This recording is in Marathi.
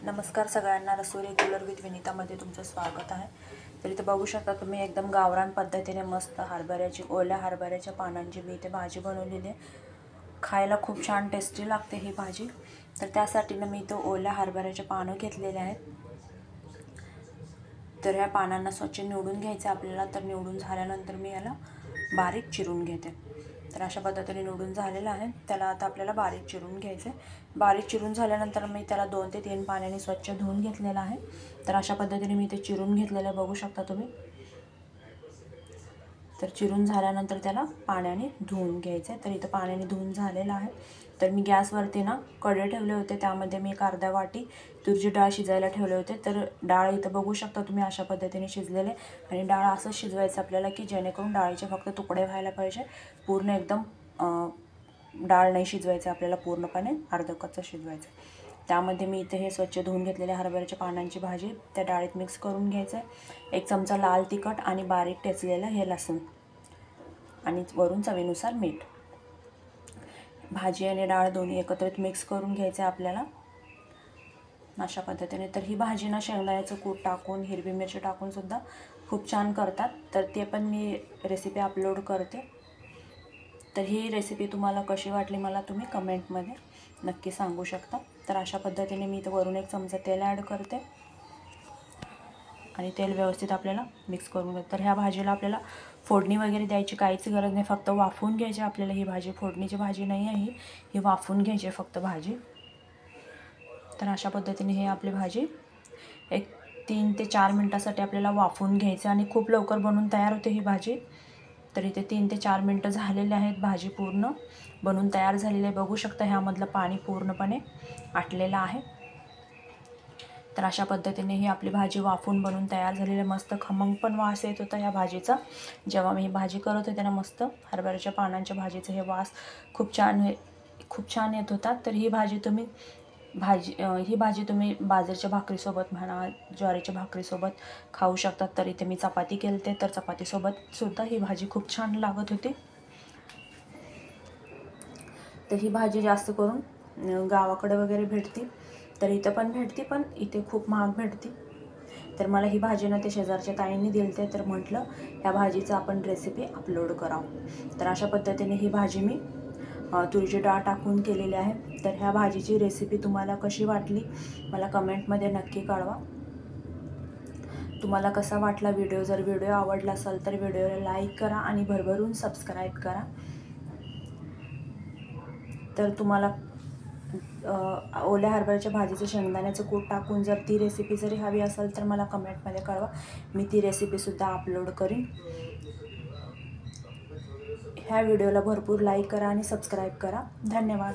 नमस्कार सगळ्यांना, रसोई रेग्युलर विथ विनीतामध्ये तुमचं स्वागत आहे। तर इथे बघू शकता तुम्ही एकदम गावरान पद्धतीने मस्त ओल्या हरभऱ्याच्या पानांची मी इथे भाजी बनवलेली आहे। खायला खूप छान टेस्टी लागते ही भाजी। तर त्यासाठी मी इथे ओल्या हरभऱ्याचे पानं घेतलेले आहेत। तर ह्या पानांना स्वच्छ निवडून घ्यायचे आपल्याला। तर निवडून झाल्यानंतर मी याला बारीक चिरून घेते। तर अशा पद्धतीने निवडून झालेलं आहे, त्याला आता आपल्याला बारीक चिरून घ्यायचे। बारीक चिरून झाल्यानंतर मी त्याला 2 ते 3 पाण्याने स्वच्छ धुवून घेतलेला आहे। तर अशा पद्धतीने मी ते चिरून घेतलेलं बघू शकता तुम्ही। तर चिरून झाल्यानंतर त्याला पाण्याने धुवून घ्यायचे। तर इथं पाण्याने धुवून झालेलं आहे। तर मी गॅसवरती कढई ठेवले होते, त्यामध्ये मी 1 अर्धा वाटी तुरीची डाळ शिजायला ठेवले होते। तर डाळ इथं बघू शकता तुम्ही अशा पद्धतीने शिजलेले। आणि डाळ असं शिजवायचं आपल्याला की जेणेकरून डाळीचे फक्त तुकडे व्हायला पाहिजे, पूर्ण एकदम डाळ नाही शिजवायचं आपल्याला, पूर्णपणे अर्धं कच्चं शिजवायचं। त्यामध्ये मी इथे हे स्वच्छ धुवून घेतलेल्या हरभऱ्याच्या पानांची भाजी त्या डाळीत मिक्स करून घ्यायचं आहे। 1 चमचा लाल तिखट आणि बारीक ठेचलेलं हे लसूण आणि वरून चवीनुसार मीठ। भाजी आणि डाळ दोन्ही एकत्रित मिक्स करून घ्यायचे आपल्याला अशा पद्धतीने। तर ही भाजी शेंगदाण्याचं कूट टाकून, हिरवी मिरची टाकून सुद्धा खूप छान करतात। तर ते पण मी रेसिपी अपलोड करते। तर ही रेसिपी तुम्हाला कशी वाटली मला तुम्ही कमेंटमध्ये नक्की सांगू शकता। तर अशा पद्धतीने मी इथं वरून 1 चमचा तेल ॲड करते आणि तेल व्यवस्थित आपल्याला मिक्स करून घेऊ। तर ह्या भाजीला आपल्याला फोडणी वगैरे द्यायची काहीच गरज नाही, फक्त वाफवून घ्यायची आपल्याला ही भाजी। फोडणीची भाजी नाही आहे ही वाफवून घ्यायची फक्त भाजी। तर अशा पद्धतीने हे आपली भाजी 3 ते 4 मिनिटासाठी आपल्याला वाफवून घ्यायचं आणि खूप लवकर बनून तयार होते ही भाजी। तर इथे 3 ते 4 मिनिटं झालेले आहेत, भाजी पूर्ण बनून तयार झालेली आहे। बघू शकता ह्यामधलं पाणी पूर्णपणे आटलेलं आहे। तर अशा पद्धतीने ही आपली भाजी वाफून बनून तयार झालेली आहे। मस्त खमंग पण वास येत होता ह्या भाजीचा। जेव्हा मी ही भाजी करत होते ना, मस्त हरभऱ्याच्या पानांच्या भाजीचा हे वास खूप छान येत होता। तर ही भाजी तुम्ही बाजरीच्या भाकरीसोबत म्हणा, ज्वारीच्या भाकरीसोबत खाऊ शकतात। तर इथे मी चपाती केलते, तर चपातीसोबत सुद्धा ही भाजी खूप छान लागत होती। तर ही भाजी जास्त करून गावाकडे वगैरे भेटती, तर इथं पण भेटती, पण इथे खूप महाग भेटती। तर मला ही भाजी ते शेजारच्या ताईंनी दिलते, तर म्हटलं ह्या भाजीचं आपण रेसिपी अपलोड करावं। तर अशा पद्धतीने ही भाजी मी तुरीची डाळ टाकून केलेली आहे। तर ह्या भाजीची रेसिपी तुम्हाला कशी वाटली मला कमेंटमध्ये नक्की कळवा। तुम्हाला कसा वाटला व्हिडिओ? जर व्हिडिओ आवडला असेल तर व्हिडिओला लाईक करा आणि भरभरून सबस्क्राईब करा। तर तुम्हाला ओल्या हरभऱ्याच्या भाजीचं शेंगदाण्याचं कूट टाकून जर ती रेसिपी जरी हवी असेल तर मला कमेंटमध्ये कळवा, मी ती रेसिपीसुद्धा अपलोड करीन। ह्या व्हिडिओला भरपूर लाईक करा आणि सबस्क्राईब करा। धन्यवाद।